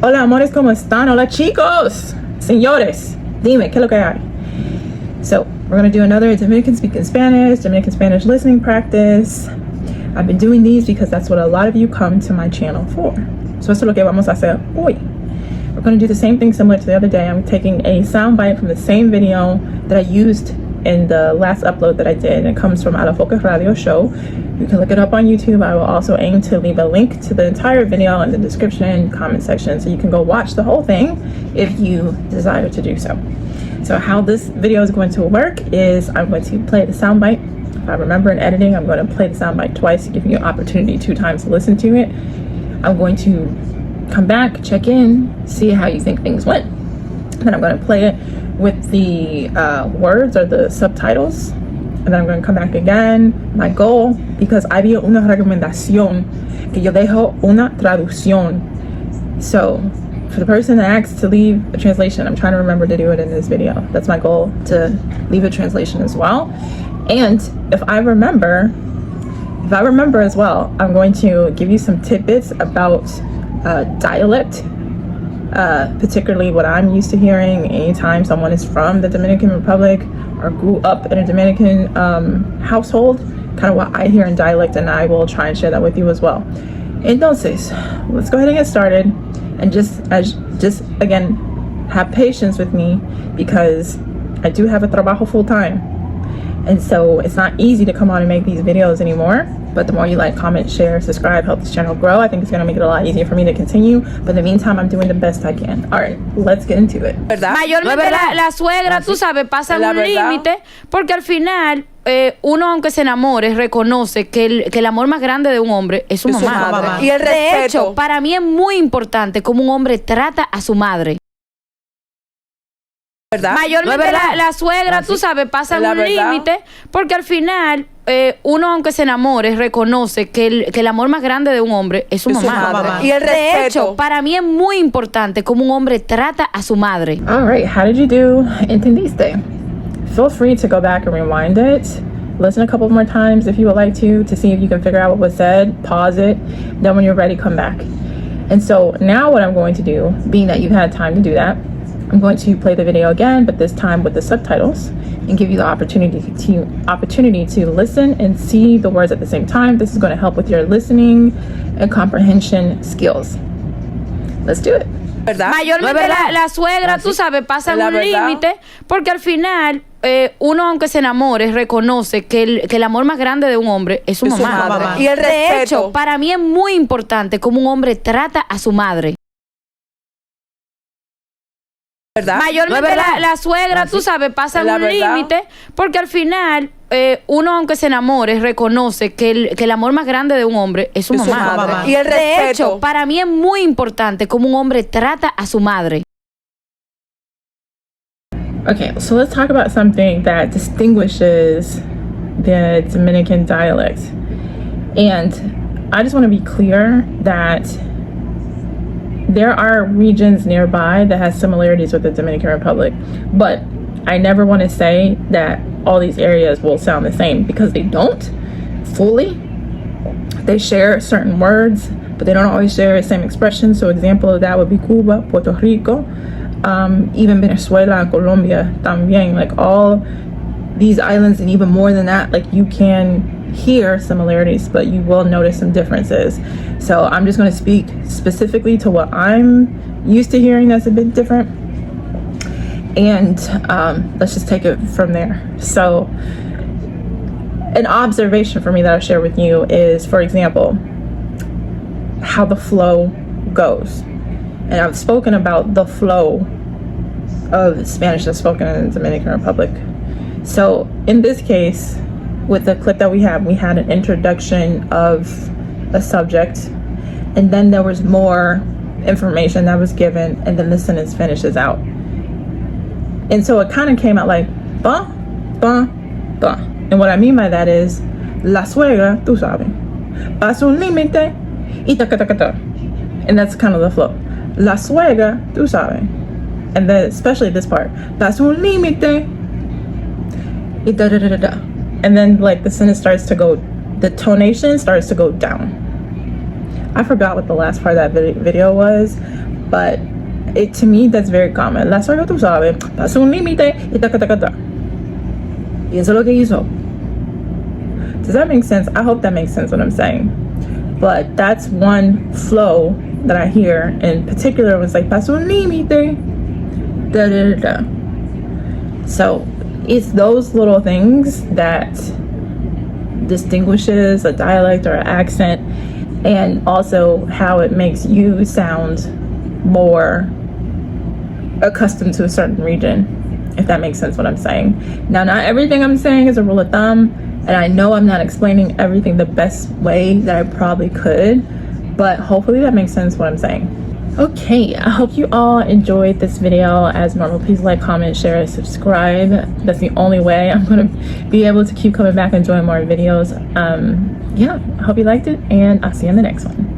Hola amores, ¿cómo están? Hola chicos, señores, dime, ¿qué es lo que hay? So, we're going to do another Dominican speaking Spanish, Dominican Spanish listening practice. I've been doing these because that's what a lot of you come to my channel for. So, esto es lo que vamos a hacer hoy. We're going to do the same thing similar to the other day. I'm taking a soundbite from the same video that I used in the last upload that I did. It comes from Ala Focus Radio Show. You can look it up on YouTube. I will also aim to leave a link to the entire video in the description comment section so you can go watch the whole thing if you desire to do so. So how this video is going to work is I'm going to play the soundbite. If I remember in editing, I'm going to play the soundbite twice to give you an opportunity 2 times to listen to it. I'm going to come back, check in, see how you think things went. Then I'm going to play it with the words or the subtitles. And then I'm going to come back again. My goal, because había una recomendación que yo dejo una traducción. So for the person that asked to leave a translation, I'm trying to remember to do it in this video. That's my goal, to leave a translation as well. And if I remember as well, I'm going to give you some tidbits about dialect, particularly what I'm used to hearing anytime someone is from the Dominican Republic or grew up in a Dominican household, kind of what I hear in dialect, and I will try and share that with you as well. Entonces, let's go ahead and get started, and just again, have patience with me because I do have a trabajo full time, and so it's not easy to come on and make these videos anymore. But the more you like, comment, share, subscribe, help this channel grow. I think it's going to make it a lot easier for me to continue. But in the meantime, I'm doing the best I can. All right, let's get into it. Mayormente la suegra, tú sabes, pasan un límite porque al final uno, aunque se enamore, reconoce que el amor más grande de un hombre es su mamá. Y el respeto. De hecho, para mí es muy importante cómo un hombre trata a su madre. Mayormente la suegra, tú sabes, pasan un límite porque al final uno, aunque se enamore, reconoce que el amor más grande de un hombre es su mamá. Y el respeto. De hecho, para mí es muy importante cómo un hombre trata a su madre. All right, how did you do? ¿Entendiste? Feel free to go back and rewind it. Listen a couple more times if you would like to see if you can figure out what was said. Pause it. Then when you're ready, come back. And so now what I'm going to do, being that you've had time to do that, I'm going to play the video again, but this time with the subtitles, and give you the opportunity to listen and see the words at the same time. This is going to help with your listening and comprehension skills. Let's do it. Mayormente la suegra, tú sabes, pasan un límite porque al final uno, aunque se enamore, reconoce que el amor más grande de un hombre es su mamá. Y el respeto. De hecho, para mí es muy importante cómo un hombre trata a su madre. Mayormente la suegra, tú sabes, pasan un límite porque al final uno, aunque se enamore, reconoce que el amor más grande de un hombre es su mamá. Y el respeto. De hecho, para mí es muy importante cómo un hombre trata a su madre. Okay, so let's talk about something that distinguishes the Dominican dialect. And I just want to be clear that there are regions nearby that has similarities with the Dominican Republic, but I never want to say that all these areas will sound the same, because they don't fully. They share certain words, but they don't always share the same expressions. So example of that would be Cuba, Puerto Rico, even Venezuela and Colombia también. Like all these islands and even more than that, like you can hear similarities, but you will notice some differences. So I'm just going to speak specifically to what I'm used to hearing that's a bit different, and let's just take it from there. So an observation for me that I'll share with you is, for example, how the flow goes. And I've spoken about the flow of Spanish that's spoken in the Dominican Republic. So in this case, with the clip that we had an introduction of a subject, and then there was more information that was given, and then the sentence finishes out. And so it kind of came out like ba, ba, ba. And what I mean by that is la suegra, tú sabes, pasa un límite y ta ta ta ta. And that's kind of the flow. La suegra, tú sabes. And then especially this part, pasa un límite y da da da da da. And then like the sentence starts to go, the tonation starts to go down. I forgot what the last part of that video was, but to me that's very common. La suegra, tú sabes, pasa un límite y ta, ta, ta, ta. Y eso es lo que hizo. Does that make sense? I hope that makes sense what I'm saying. But that's one flow that I hear in particular was like, pasa un límite, da, da, da, da. So it's those little things that distinguishes a dialect or an accent, and also how it makes you sound more accustomed to a certain region, if that makes sense what I'm saying. Now, not everything I'm saying is a rule of thumb, and I know I'm not explaining everything the best way that I probably could, but hopefully that makes sense what I'm saying. Okay, I hope you all enjoyed this video. As normal, please like, comment, share, and subscribe. That's the only way I'm gonna be able to keep coming back and doing more videos. Yeah, I hope you liked it, and I'll see you in the next one.